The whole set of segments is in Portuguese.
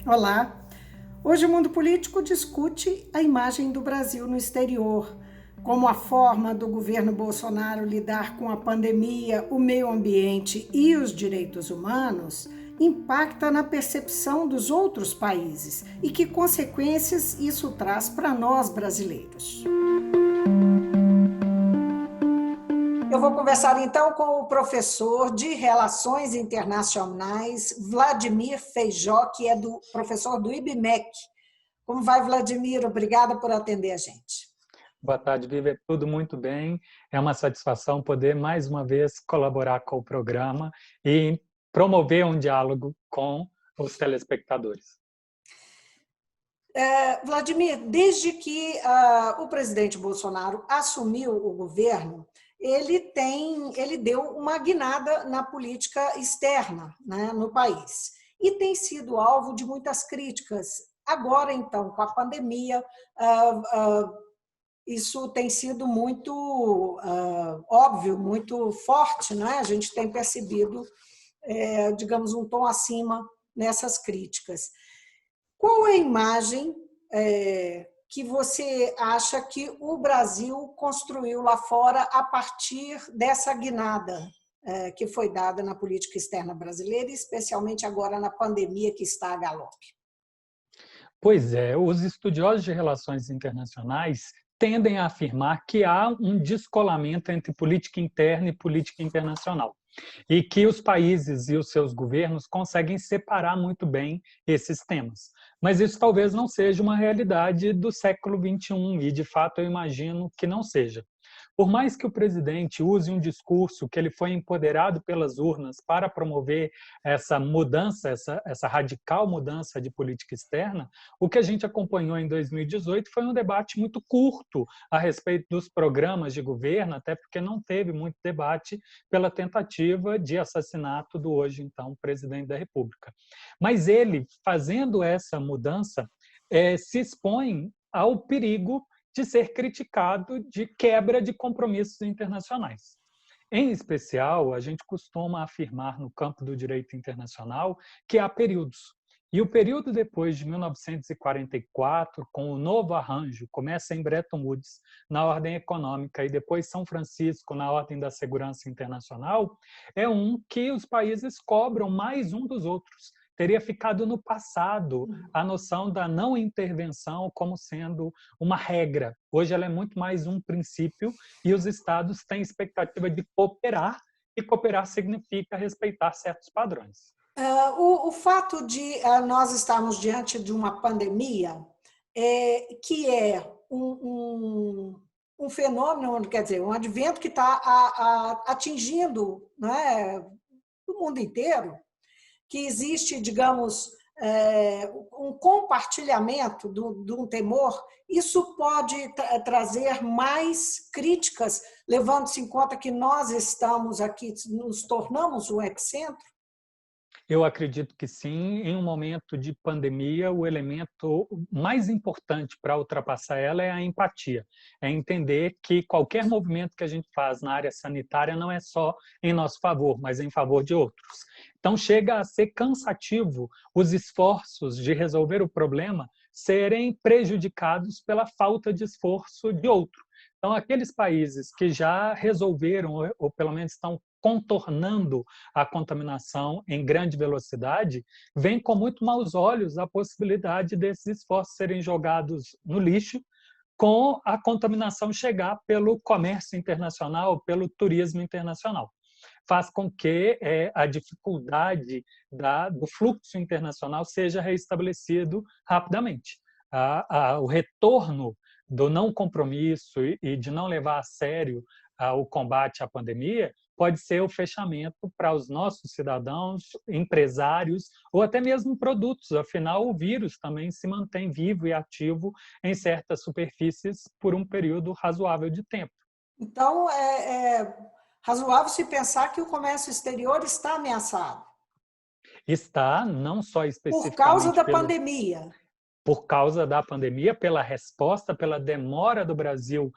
Olá! Hoje o mundo político discute a imagem do Brasil no exterior, como a forma do governo Bolsonaro lidar com a pandemia, o meio ambiente e os direitos humanos impacta na percepção dos outros países e que consequências isso traz para nós brasileiros. Eu vou conversar então com o professor de Relações Internacionais, Vladimir Feijó, que é professor do IBMEC. Como vai, Vladimir? Obrigada por atender a gente. Boa tarde, Viva. Tudo muito bem. É uma satisfação poder, mais uma vez, colaborar com o programa e promover um diálogo com os telespectadores. Vladimir, desde que o presidente Bolsonaro assumiu o governo, ele deu uma guinada na política externa, né, no país e tem sido alvo de muitas críticas. Agora, então, com a pandemia, isso tem sido muito óbvio, muito forte, né? A gente tem percebido, digamos, um tom acima nessas críticas. Qual é a imagem que você acha que o Brasil construiu lá fora a partir dessa guinada que foi dada na política externa brasileira, especialmente agora na pandemia que está a galope? Pois é, os estudiosos de relações internacionais tendem a afirmar que há um descolamento entre política interna e política internacional, e que os países e os seus governos conseguem separar muito bem esses temas. Mas isso talvez não seja uma realidade do século XXI, e de fato eu imagino que não seja. Por mais que o presidente use um discurso que ele foi empoderado pelas urnas para promover essa mudança, essa radical mudança de política externa, o que a gente acompanhou em 2018 foi um debate muito curto a respeito dos programas de governo, até porque não teve muito debate pela tentativa de assassinato do hoje, então, presidente da República. Mas ele, fazendo essa mudança, se expõe ao perigo de ser criticado de quebra de compromissos internacionais. Em especial, a gente costuma afirmar no campo do direito internacional que há períodos. E o período depois de 1944, com o novo arranjo, começa em Bretton Woods, na ordem econômica, e depois São Francisco, na ordem da segurança internacional, é um que os países cobram mais um dos outros. Teria ficado no passado a noção da não intervenção como sendo uma regra. Hoje ela é muito mais um princípio e os estados têm expectativa de cooperar, e cooperar significa respeitar certos padrões. O fato de nós estarmos diante de uma pandemia, que é um fenômeno, quer dizer, um advento que está atingindo, né, o mundo inteiro, que existe, digamos, um compartilhamento de um temor, isso pode trazer mais críticas, levando-se em conta que nós estamos aqui, nos tornamos o epicentro? Eu acredito que sim. Em um momento de pandemia, o elemento mais importante para ultrapassar ela é a empatia. É entender que qualquer movimento que a gente faz na área sanitária não é só em nosso favor, mas em favor de outros. Então, chega a ser cansativo os esforços de resolver o problema serem prejudicados pela falta de esforço de outro. Então, aqueles países que já resolveram, ou pelo menos estão contornando a contaminação em grande velocidade, veem com muito maus olhos a possibilidade desses esforços serem jogados no lixo, com a contaminação chegar pelo comércio internacional, pelo turismo internacional. Faz com que a dificuldade do fluxo internacional seja reestabelecido rapidamente. O retorno do não compromisso e de não levar a sério o combate à pandemia pode ser o fechamento para os nossos cidadãos, empresários ou até mesmo produtos. Afinal, o vírus também se mantém vivo e ativo em certas superfícies por um período razoável de tempo. Então, é razoável se pensar que o comércio exterior está ameaçado. Está, não só Por causa especificamente da pelo... pandemia. por causa da pandemia, pela resposta, pela demora do Brasil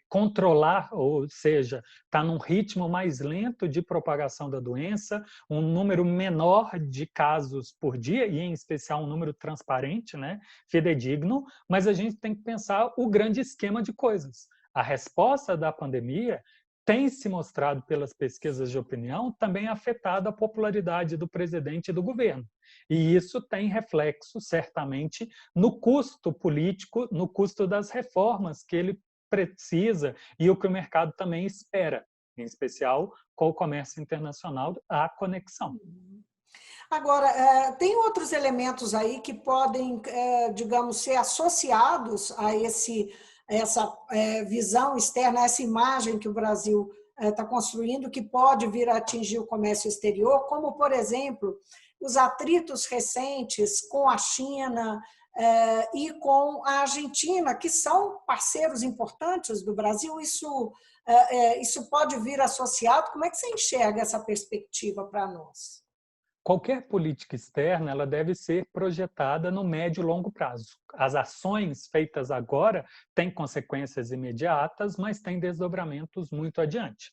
controlar, ou seja, está num ritmo mais lento de propagação da doença, um número menor de casos por dia, e em especial um número transparente, né, fidedigno, mas a gente tem que pensar o grande esquema de coisas. A resposta da pandemia tem se mostrado pelas pesquisas de opinião também afetado a popularidade do presidente e do governo. E isso tem reflexo, certamente, no custo político, no custo das reformas que ele precisa e o que o mercado também espera, em especial com o comércio internacional, a conexão. Agora, tem outros elementos aí que podem, digamos, ser associados a essa visão externa, essa imagem que o Brasil está construindo, que pode vir a atingir o comércio exterior, como, por exemplo, os atritos recentes com a China e com a Argentina, que são parceiros importantes do Brasil. Isso pode vir associado? Como é que você enxerga essa perspectiva para nós? Qualquer política externa ela deve ser projetada no médio e longo prazo. As ações feitas agora têm consequências imediatas, mas têm desdobramentos muito adiante.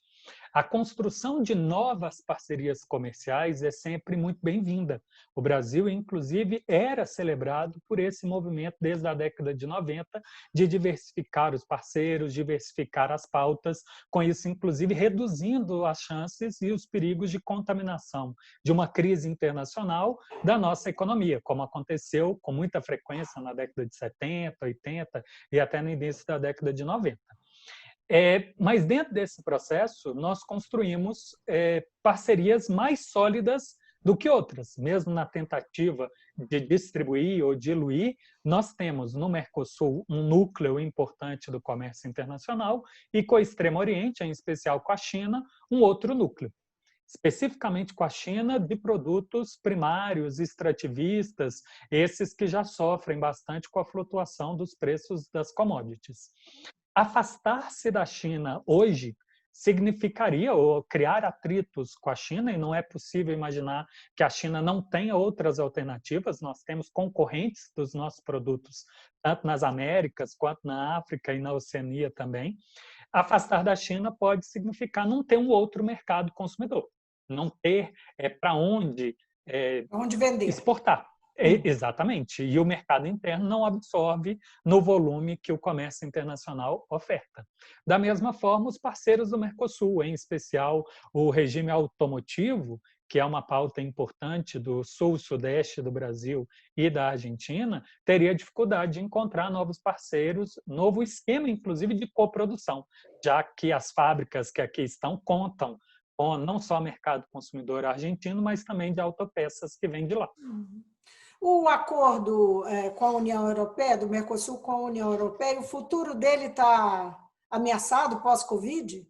A construção de novas parcerias comerciais é sempre muito bem-vinda. O Brasil, inclusive, era celebrado por esse movimento desde a década de 90, de diversificar os parceiros, diversificar as pautas, com isso, inclusive, reduzindo as chances e os perigos de contaminação de uma crise internacional da nossa economia, como aconteceu com muita frequência na década de 70, 80 e até no início da década de 90. Mas dentro desse processo, nós construímos parcerias mais sólidas do que outras. Mesmo na tentativa de distribuir ou diluir, nós temos no Mercosul um núcleo importante do comércio internacional e com o Extremo Oriente, em especial com a China, um outro núcleo. Especificamente com a China, de produtos primários, extrativistas, esses que já sofrem bastante com a flutuação dos preços das commodities. Afastar-se da China hoje significaria ou criar atritos com a China, e não é possível imaginar que a China não tenha outras alternativas. Nós temos concorrentes dos nossos produtos, tanto nas Américas, quanto na África e na Oceania também. Afastar da China pode significar não ter um outro mercado consumidor, não ter para onde vender. Exportar. Exatamente. E o mercado interno não absorve no volume que o comércio internacional oferta. Da mesma forma, os parceiros do Mercosul, em especial o regime automotivo, que é uma pauta importante do sul-sudeste do Brasil e da Argentina, teria dificuldade de encontrar novos parceiros, novo esquema, inclusive, de coprodução, já que as fábricas que aqui estão contam com não só mercado consumidor argentino, mas também de autopeças que vêm de lá. O acordo com a União Europeia, do Mercosul com a União Europeia, o futuro dele está ameaçado pós-Covid?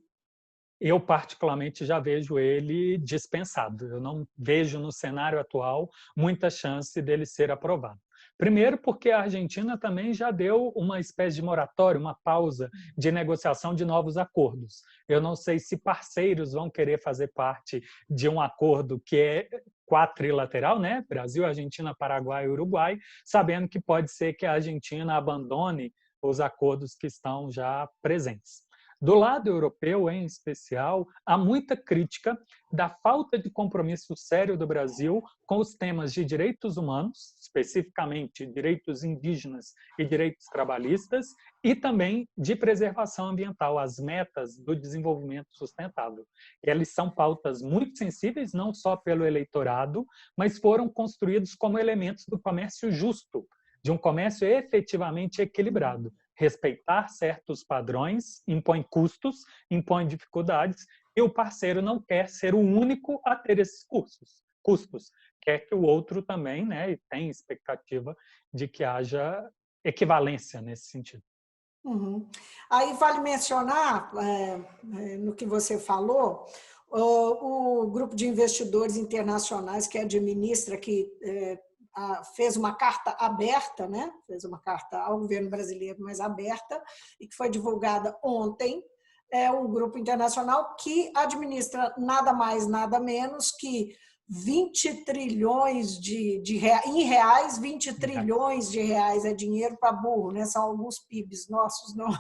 Eu, particularmente, já vejo ele dispensado. Eu não vejo no cenário atual muita chance dele ser aprovado. Primeiro, porque a Argentina também já deu uma espécie de moratório, uma pausa de negociação de novos acordos. Eu não sei se parceiros vão querer fazer parte de um acordo que é quadrilateral, né? Brasil, Argentina, Paraguai e Uruguai, sabendo que pode ser que a Argentina abandone os acordos que estão já presentes. Do lado europeu, em especial, há muita crítica da falta de compromisso sério do Brasil com os temas de direitos humanos, especificamente direitos indígenas e direitos trabalhistas, e também de preservação ambiental, as metas do desenvolvimento sustentável. Elas são pautas muito sensíveis, não só pelo eleitorado, mas foram construídos como elementos do comércio justo, de um comércio efetivamente equilibrado. Respeitar certos padrões impõe custos, impõe dificuldades, e o parceiro não quer ser o único a ter esses custos. Quer que o outro também, né, e tem expectativa de que haja equivalência nesse sentido. Uhum. Aí vale mencionar, no que você falou, o grupo de investidores internacionais que administra, que fez uma carta aberta, né? Fez uma carta ao governo brasileiro, mas aberta, e que foi divulgada ontem. É um grupo internacional que administra nada mais, nada menos que 20 trilhões em reais, 20 trilhões de reais é dinheiro para burro, né? São alguns PIBs nossos, não.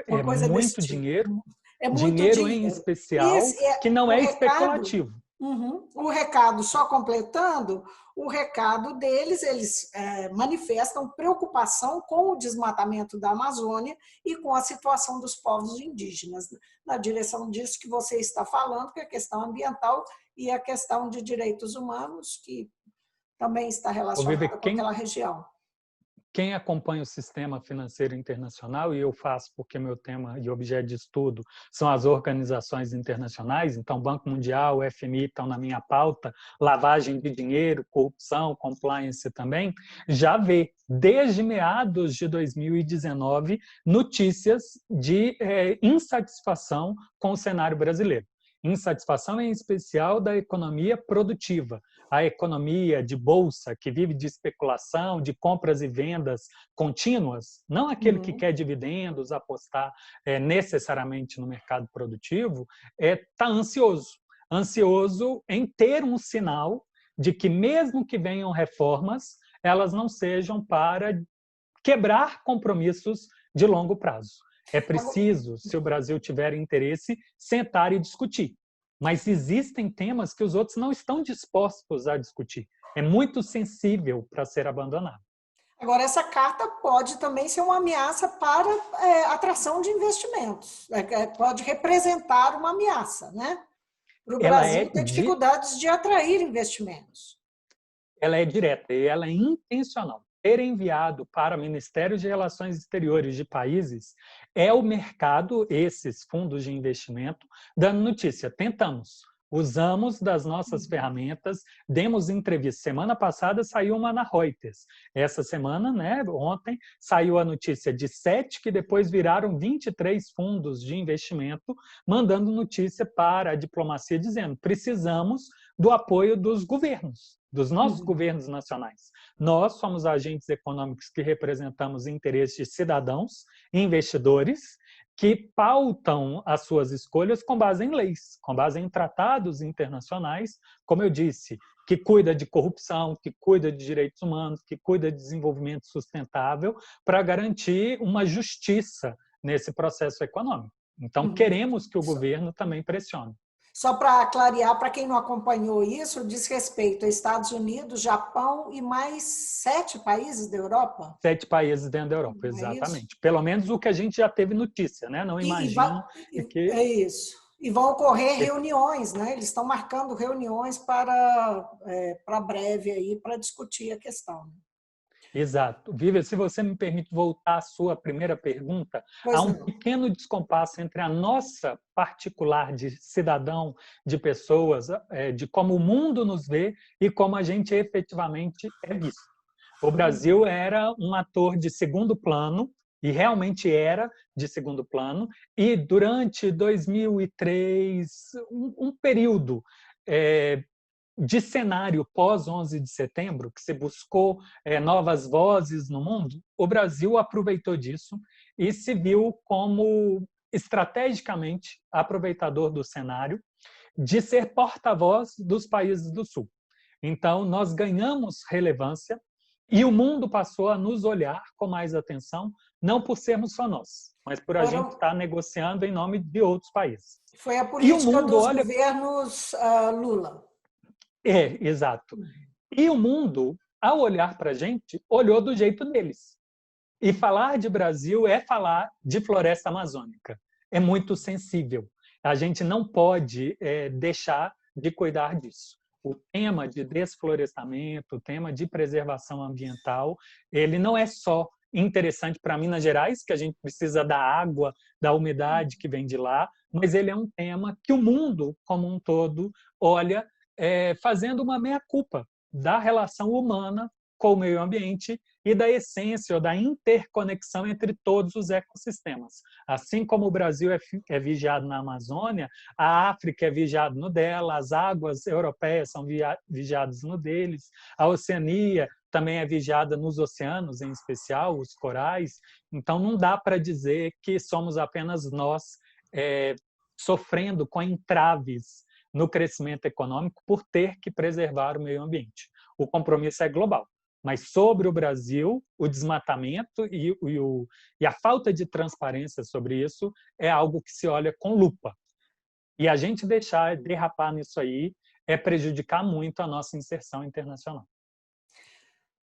É Uma coisa desse muito tipo. dinheiro, É muito dinheiro em dinheiro. especial, Esse é que não o é recado. especulativo. Uhum. O recado, só completando, o recado deles, eles manifestam preocupação com o desmatamento da Amazônia e com a situação dos povos indígenas, na direção disso que você está falando, que é a questão ambiental e a questão de direitos humanos, que também está Ô, Vivi, relacionada com aquela região. quem acompanha o sistema financeiro internacional, e eu faço porque meu tema e objeto de estudo são as organizações internacionais, então Banco Mundial, FMI estão na minha pauta, lavagem de dinheiro, corrupção, compliance também, já vê, desde meados de 2019, notícias de insatisfação com o cenário brasileiro. Insatisfação em especial da economia produtiva, a economia de bolsa, que vive de especulação, de compras e vendas contínuas, não aquele que quer dividendos, apostar necessariamente no mercado produtivo, está ansioso. Ansioso em ter um sinal de que, mesmo que venham reformas, elas não sejam para quebrar compromissos de longo prazo. É preciso, se o Brasil tiver interesse, sentar e discutir. Mas existem temas que os outros não estão dispostos a discutir. É muito sensível para ser abandonado. Agora, essa carta pode também ser uma ameaça para atração de investimentos. Pode representar uma ameaça, né? Para o Brasil ter dificuldades de atrair investimentos. Ela é direta e ela é intencional. Ter enviado para Ministérios de Relações Exteriores de países é o mercado, esses fundos de investimento, dando notícia. Tentamos, usamos das nossas ferramentas, demos entrevista. Semana passada saiu uma na Reuters. Essa semana, ontem, saiu a notícia de 7, que depois viraram 23 fundos de investimento, mandando notícia para a diplomacia, dizendo: precisamos do apoio dos governos, dos nossos governos nacionais. Nós somos agentes econômicos que representamos interesses de cidadãos e investidores que pautam as suas escolhas com base em leis, com base em tratados internacionais, como eu disse, que cuida de corrupção, que cuida de direitos humanos, que cuida de desenvolvimento sustentável, para garantir uma justiça nesse processo econômico. Então, queremos que o governo também pressione. Só para clarear, para quem não acompanhou isso, diz respeito a Estados Unidos, Japão e mais 7 países da Europa? 7 países dentro da Europa, exatamente. Pelo menos o que a gente já teve notícia, né? Não imagino que... É isso. E vão ocorrer reuniões, né? Eles estão marcando reuniões para breve aí, para discutir a questão. Exato. Vivian, se você me permite voltar à sua primeira pergunta, há um pequeno descompasso entre a nossa particular de cidadão, de pessoas, de como o mundo nos vê e como a gente efetivamente é visto. O Brasil era um ator de segundo plano, e realmente era de segundo plano, e durante 2003, um período de cenário pós-11 de setembro, que se buscou novas vozes no mundo, o Brasil aproveitou disso e se viu como estrategicamente aproveitador do cenário de ser porta-voz dos países do Sul. Então, nós ganhamos relevância e o mundo passou a nos olhar com mais atenção, não por sermos só nós, mas por a gente estar negociando em nome de outros países. Foi a política dos governos Lula. Exato. E o mundo, ao olhar para a gente, olhou do jeito deles. E falar de Brasil é falar de floresta amazônica. É muito sensível. A gente não pode deixar de cuidar disso. O tema de desflorestamento, o tema de preservação ambiental, ele não é só interessante para Minas Gerais, que a gente precisa da água, da umidade que vem de lá, mas ele é um tema que o mundo como um todo olha fazendo uma meia-culpa da relação humana com o meio ambiente e da essência ou da interconexão entre todos os ecossistemas. Assim como o Brasil é vigiado na Amazônia, a África é vigiada no dela, as águas europeias são vigiadas no deles, a Oceania também é vigiada nos oceanos, em especial os corais. Então, não dá para dizer que somos apenas nós sofrendo com entraves no crescimento econômico por ter que preservar o meio ambiente. O compromisso é global. Mas sobre o Brasil, o desmatamento e a falta de transparência sobre isso é algo que se olha com lupa. E a gente deixar derrapar nisso aí é prejudicar muito a nossa inserção internacional.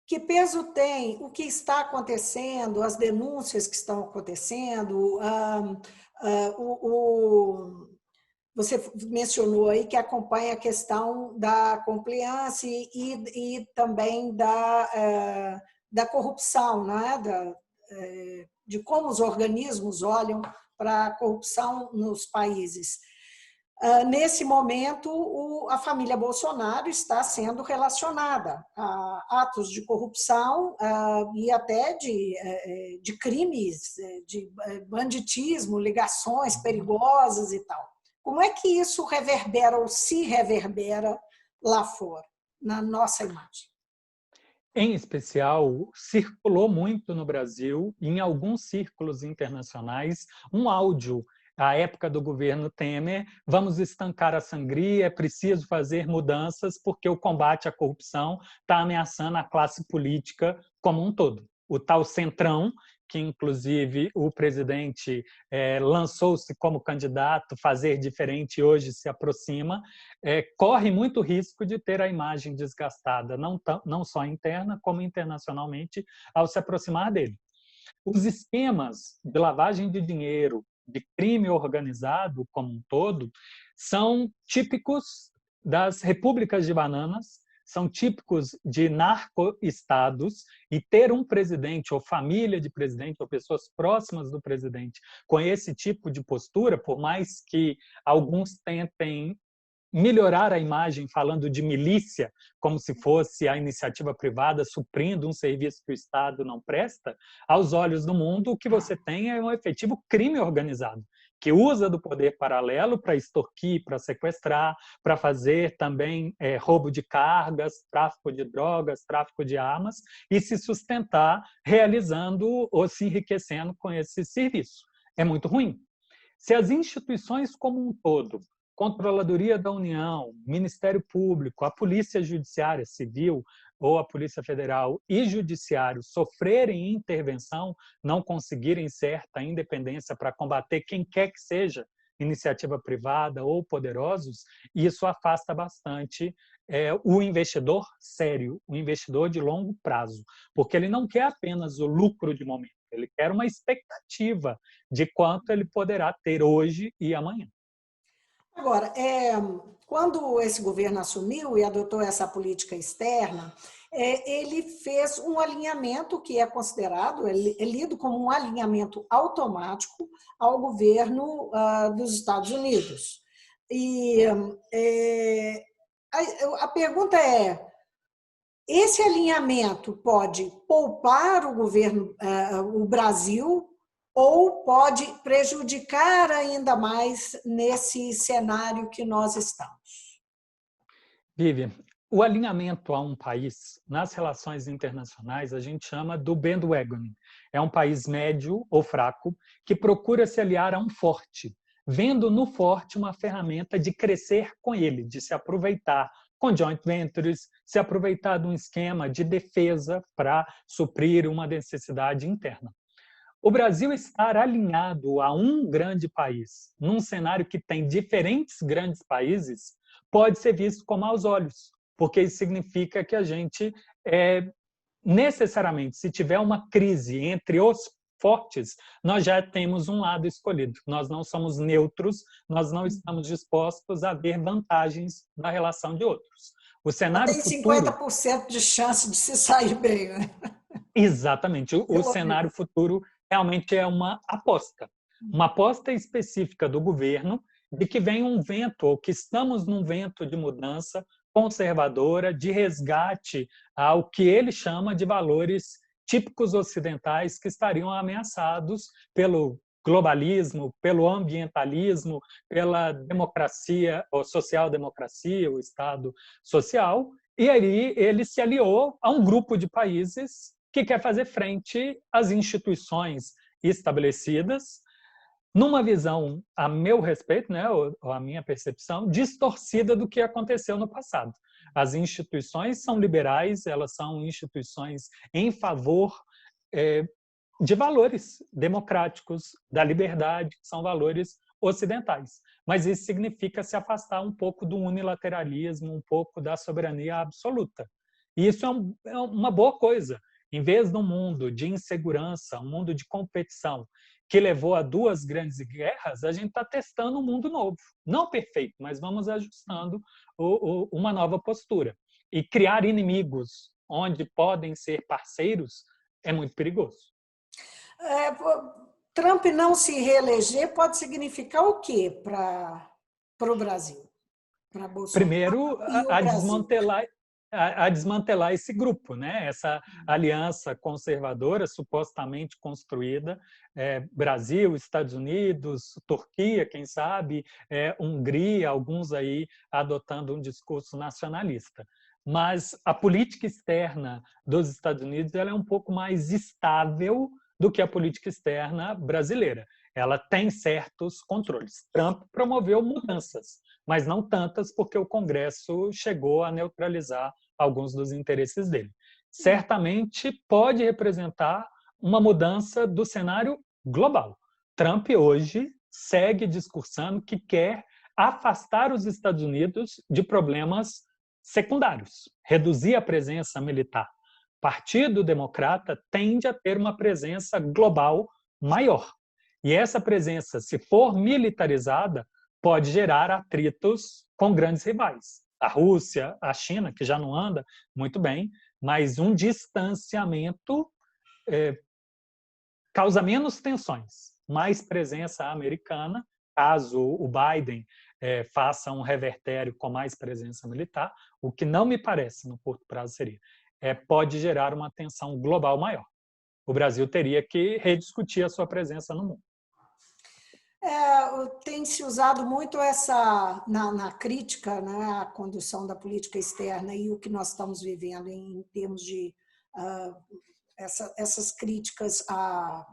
Que peso tem o que está acontecendo, as denúncias que estão acontecendo? Você mencionou aí que acompanha a questão da compliance e também da corrupção, né? De como os organismos olham para a corrupção nos países. Nesse momento, a família Bolsonaro está sendo relacionada a atos de corrupção e até de crimes, de banditismo, ligações perigosas e tal. Como é que isso reverbera ou se reverbera lá fora, na nossa imagem? Em especial, circulou muito no Brasil, em alguns círculos internacionais, um áudio à época do governo Temer: vamos estancar a sangria, é preciso fazer mudanças porque o combate à corrupção está ameaçando a classe política como um todo. O tal Centrão, que inclusive o presidente lançou-se como candidato, fazer diferente, hoje se aproxima, corre muito risco de ter a imagem desgastada, não só interna, como internacionalmente, ao se aproximar dele. Os esquemas de lavagem de dinheiro, de crime organizado como um todo, são típicos das repúblicas de bananas, são típicos de narco-estados, e ter um presidente ou família de presidente ou pessoas próximas do presidente com esse tipo de postura, por mais que alguns tentem melhorar a imagem falando de milícia, como se fosse a iniciativa privada suprindo um serviço que o Estado não presta, aos olhos do mundo, o que você tem é um efetivo crime organizado, que usa do poder paralelo para extorquir, para sequestrar, para fazer também roubo de cargas, tráfico de drogas, tráfico de armas, e se sustentar realizando ou se enriquecendo com esse serviço. É muito ruim. Se as instituições como um todo, Controladoria da União, Ministério Público, a Polícia Judiciária Civil ou a Polícia Federal e Judiciário sofrerem intervenção, não conseguirem certa independência para combater quem quer que seja, iniciativa privada ou poderosos, isso afasta bastante o investidor sério, o investidor de longo prazo, porque ele não quer apenas o lucro de momento, ele quer uma expectativa de quanto ele poderá ter hoje e amanhã. Agora, quando esse governo assumiu e adotou essa política externa, ele fez um alinhamento que é considerado, é lido como um alinhamento automático ao governo dos Estados Unidos. E a pergunta é: esse alinhamento pode poupar o governo, o Brasil, ou pode prejudicar ainda mais nesse cenário que nós estamos? Vivian, o alinhamento a um país nas relações internacionais a gente chama do bandwagoning. É um país médio ou fraco que procura se aliar a um forte, vendo no forte uma ferramenta de crescer com ele, de se aproveitar com joint ventures, se aproveitar de um esquema de defesa para suprir uma necessidade interna. O Brasil estar alinhado a um grande país, num cenário que tem diferentes grandes países, pode ser visto com maus olhos, porque isso significa que a gente, necessariamente, se tiver uma crise entre os fortes, nós já temos um lado escolhido. Nós não somos neutros, nós não estamos dispostos a ver vantagens na relação de outros. O cenário tem futuro... 50% de chance de se sair bem, né? Exatamente. O cenário futuro realmente é uma aposta específica do governo de que vem um vento, ou que estamos num vento de mudança conservadora, de resgate ao que ele chama de valores típicos ocidentais que estariam ameaçados pelo globalismo, pelo ambientalismo, pela democracia, ou social-democracia, o Estado social, e aí ele se aliou a um grupo de países que quer fazer frente às instituições estabelecidas, numa visão, a meu respeito, né, ou a minha percepção, distorcida do que aconteceu no passado. As instituições são liberais, elas são instituições em favor de valores democráticos, da liberdade, que são valores ocidentais. Mas isso significa se afastar um pouco do unilateralismo, um pouco da soberania absoluta. E isso é uma boa coisa. Em vez de um mundo de insegurança, um mundo de competição, que levou a 2 grandes guerras, a gente está testando um mundo novo. Não perfeito, mas vamos ajustando uma nova postura. E criar inimigos onde podem ser parceiros é muito perigoso. Trump não se reeleger pode significar o quê para o Brasil? Para Bolsonaro Primeiro, e o Brasil? a desmantelar esse grupo, né? Essa aliança conservadora supostamente construída, Brasil, Estados Unidos, Turquia, quem sabe, Hungria, alguns aí adotando um discurso nacionalista. Mas a política externa dos Estados Unidos ela é um pouco mais estável do que a política externa brasileira. Ela tem certos controles. Trump promoveu mudanças, mas não tantas porque o Congresso chegou a neutralizar alguns dos interesses dele. Certamente pode representar uma mudança do cenário global. Trump hoje segue discursando que quer afastar os Estados Unidos de problemas secundários, reduzir a presença militar. O Partido Democrata tende a ter uma presença global maior. E essa presença, se for militarizada, pode gerar atritos com grandes rivais. A Rússia, a China, que já não anda muito bem, mas um distanciamento causa menos tensões, mais presença americana, caso o Biden faça um revertério com mais presença militar, o que não me parece no curto prazo seria, pode gerar uma tensão global maior. O Brasil teria que rediscutir a sua presença no mundo. Tem se usado muito essa na crítica, né, à condução da política externa e o que nós estamos vivendo em termos de essas críticas à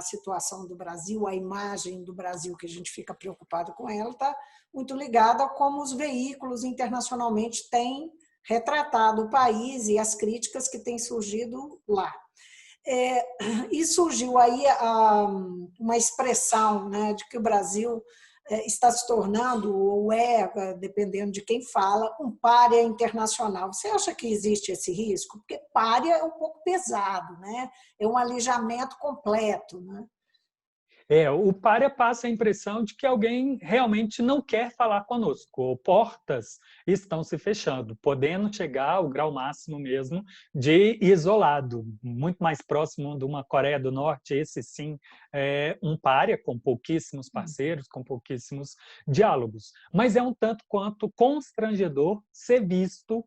situação do Brasil, à imagem do Brasil, que a gente fica preocupado com ela, está muito ligada a como os veículos internacionalmente têm retratado o país e as críticas que têm surgido lá. E surgiu aí uma expressão, né, de que o Brasil está se tornando, ou dependendo de quem fala, um pária internacional. Você acha que existe esse risco? Porque pária é um pouco pesado, né? É um alijamento completo, né? O pária passa a impressão de que alguém realmente não quer falar conosco, ou portas estão se fechando, podendo chegar ao grau máximo mesmo de isolado, muito mais próximo de uma Coreia do Norte, esse sim é um pária com pouquíssimos parceiros, com pouquíssimos diálogos. Mas é um tanto quanto constrangedor ser visto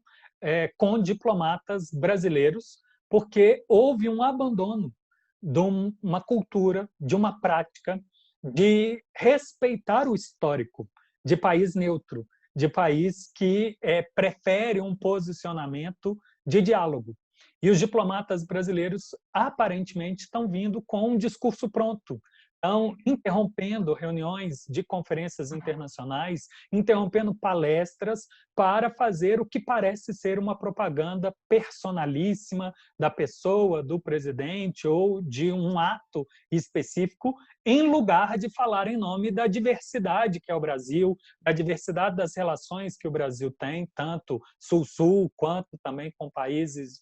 com diplomatas brasileiros, porque houve um abandono de uma cultura, de uma prática de respeitar o histórico, de país neutro, de país que prefere um posicionamento de diálogo. E os diplomatas brasileiros aparentemente estão vindo com um discurso pronto, estão interrompendo reuniões de conferências internacionais, interrompendo palestras para fazer o que parece ser uma propaganda personalíssima da pessoa, do presidente ou de um ato específico, em lugar de falar em nome da diversidade que é o Brasil, da diversidade das relações que o Brasil tem, tanto sul-sul quanto também com países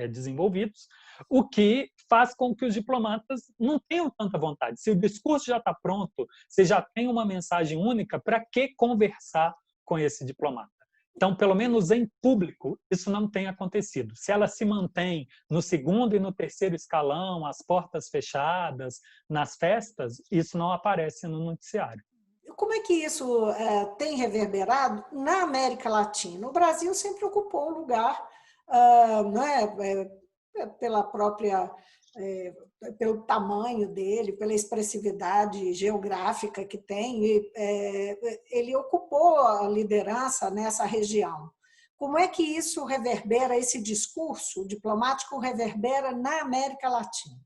desenvolvidos, o que faz com que os diplomatas não tenham tanta vontade. Se o discurso já está pronto, se já tem uma mensagem única, para que conversar com esse diplomata? Então, pelo menos em público, isso não tem acontecido. Se ela se mantém no segundo e no terceiro escalão, as portas fechadas, nas festas, isso não aparece no noticiário. Como é que isso tem reverberado na América Latina? O Brasil sempre ocupou um lugar, pela própria, pelo tamanho dele, pela expressividade geográfica que tem, ele ocupou a liderança nessa região. Como é que isso reverbera, esse discurso diplomático reverbera na América Latina?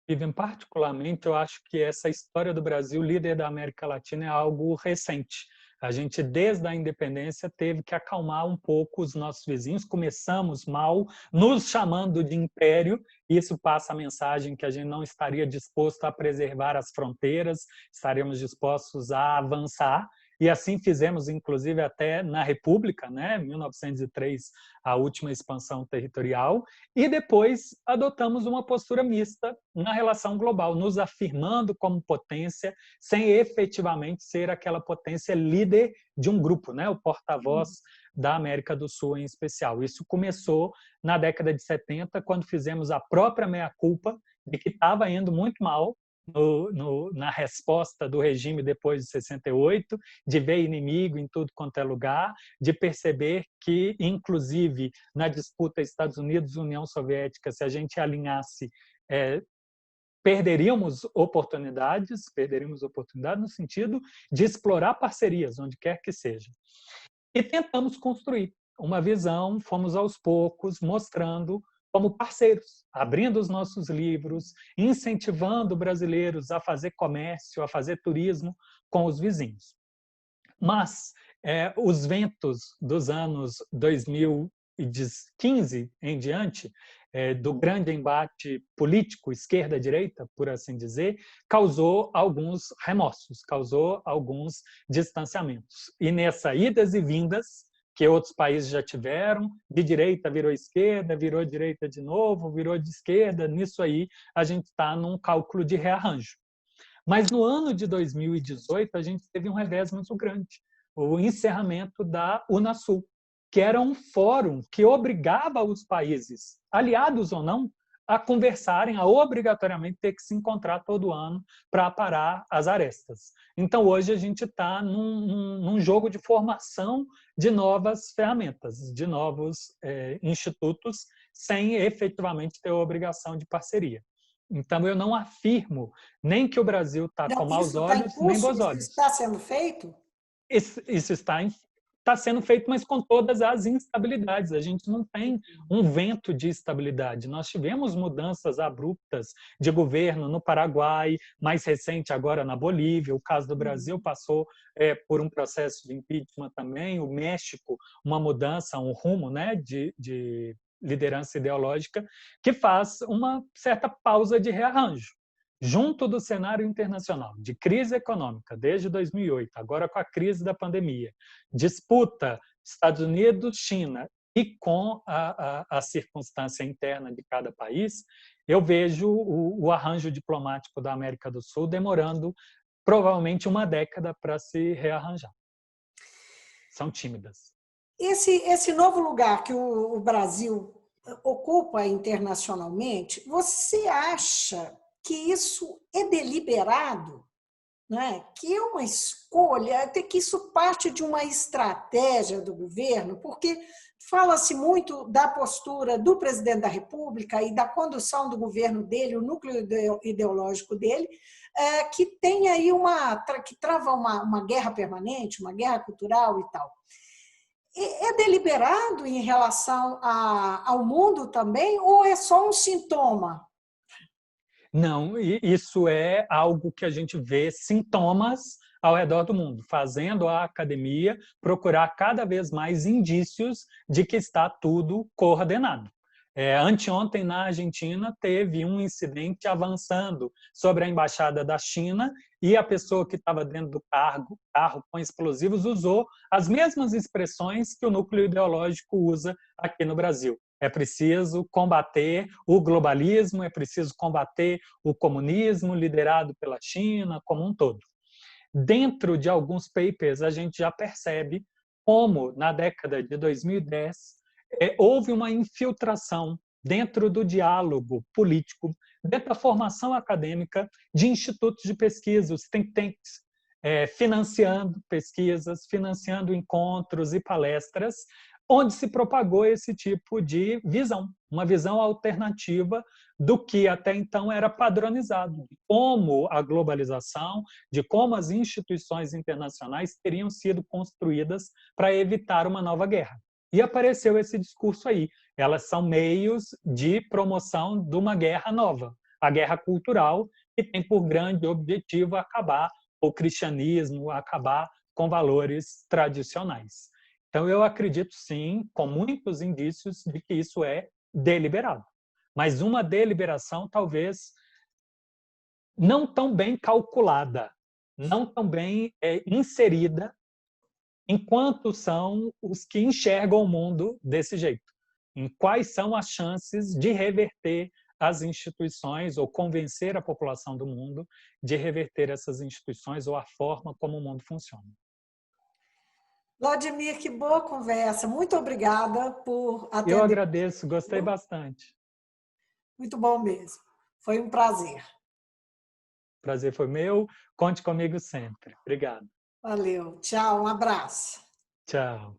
Vivian, particularmente, eu acho que essa história do Brasil, líder da América Latina, é algo recente. A gente, desde a independência, teve que acalmar um pouco os nossos vizinhos. Começamos mal, nos chamando de império. Isso passa a mensagem que a gente não estaria disposto a preservar as fronteiras, estaríamos dispostos a avançar. E assim fizemos, inclusive, até na República, né? 1903, a última expansão territorial. E depois adotamos uma postura mista na relação global, nos afirmando como potência, sem efetivamente ser aquela potência líder de um grupo, né? O porta-voz da América do Sul em especial. Isso começou na década de 70, quando fizemos a própria meia-culpa de que estava indo muito mal na resposta do regime depois de 68, de ver inimigo em tudo quanto é lugar, de perceber que, inclusive, na disputa Estados Unidos-União Soviética, se a gente alinhasse, perderíamos oportunidades no sentido de explorar parcerias, onde quer que seja. E tentamos construir uma visão, fomos aos poucos mostrando como parceiros, abrindo os nossos livros, incentivando brasileiros a fazer comércio, a fazer turismo com os vizinhos. Mas os ventos dos anos 2015 em diante, do grande embate político, esquerda-direita, por assim dizer, causou alguns remorsos, causou alguns distanciamentos. E nessa idas e vindas, que outros países já tiveram, de direita virou esquerda, virou direita de novo, virou de esquerda, nisso aí a gente está num cálculo de rearranjo. Mas no ano de 2018, a gente teve um revés muito grande, o encerramento da Unasul, que era um fórum que obrigava os países, aliados ou não, a conversarem, a obrigatoriamente ter que se encontrar todo ano para aparar as arestas. Então, hoje, a gente está num jogo de formação de novas ferramentas, de novos institutos, sem efetivamente ter a obrigação de parceria. Então, eu não afirmo nem que o Brasil está com maus olhos, nem bons Isso olhos. está sendo feito? Isso está sendo feito, mas com todas as instabilidades. A gente não tem um vento de estabilidade. Nós tivemos mudanças abruptas de governo no Paraguai, mais recente agora na Bolívia. O caso do Brasil passou por um processo de impeachment também. O México, uma mudança, um rumo, né, de liderança ideológica, que faz uma certa pausa de rearranjo. Junto do cenário internacional de crise econômica desde 2008, agora com a crise da pandemia, disputa Estados Unidos, China e com a circunstância interna de cada país, eu vejo o arranjo diplomático da América do Sul demorando provavelmente uma década para se rearranjar. São tímidas. Esse novo lugar que o Brasil ocupa internacionalmente, você acha que isso é deliberado, né? Que é uma escolha, até que isso parte de uma estratégia do governo, porque fala-se muito da postura do presidente da República e da condução do governo dele, o núcleo ideológico dele, que tem aí que trava uma guerra permanente, uma guerra cultural e tal. É deliberado em relação ao mundo também, ou é só um sintoma? Não, isso é algo que a gente vê sintomas ao redor do mundo, fazendo a academia procurar cada vez mais indícios de que está tudo coordenado. Anteontem, na Argentina, teve um incidente avançando sobre a embaixada da China e a pessoa que estava dentro do carro com explosivos usou as mesmas expressões que o núcleo ideológico usa aqui no Brasil. É preciso combater o globalismo, é preciso combater o comunismo liderado pela China como um todo. Dentro de alguns papers, a gente já percebe como, na década de 2010, houve uma infiltração dentro do diálogo político, dentro da formação acadêmica de institutos de pesquisa, os think tanks, financiando pesquisas, financiando encontros e palestras, onde se propagou esse tipo de visão, uma visão alternativa do que até então era padronizado, de como a globalização, de como as instituições internacionais teriam sido construídas para evitar uma nova guerra. E apareceu esse discurso aí. Elas são meios de promoção de uma guerra nova, a guerra cultural, que tem por grande objetivo acabar o cristianismo, acabar com valores tradicionais. Então, eu acredito, sim, com muitos indícios, de que isso é deliberado. Mas uma deliberação, talvez, não tão bem calculada, não tão bem inserida, enquanto são os que enxergam o mundo desse jeito. Em quais são as chances de reverter as instituições ou convencer a população do mundo de reverter essas instituições ou a forma como o mundo funciona. Vladimir, que boa conversa. Muito obrigada por Eu atender. agradeço, gostei bastante. Muito bom mesmo. Foi um prazer. O prazer foi meu. Conte comigo sempre. Obrigado. Valeu. Tchau. Um abraço. Tchau.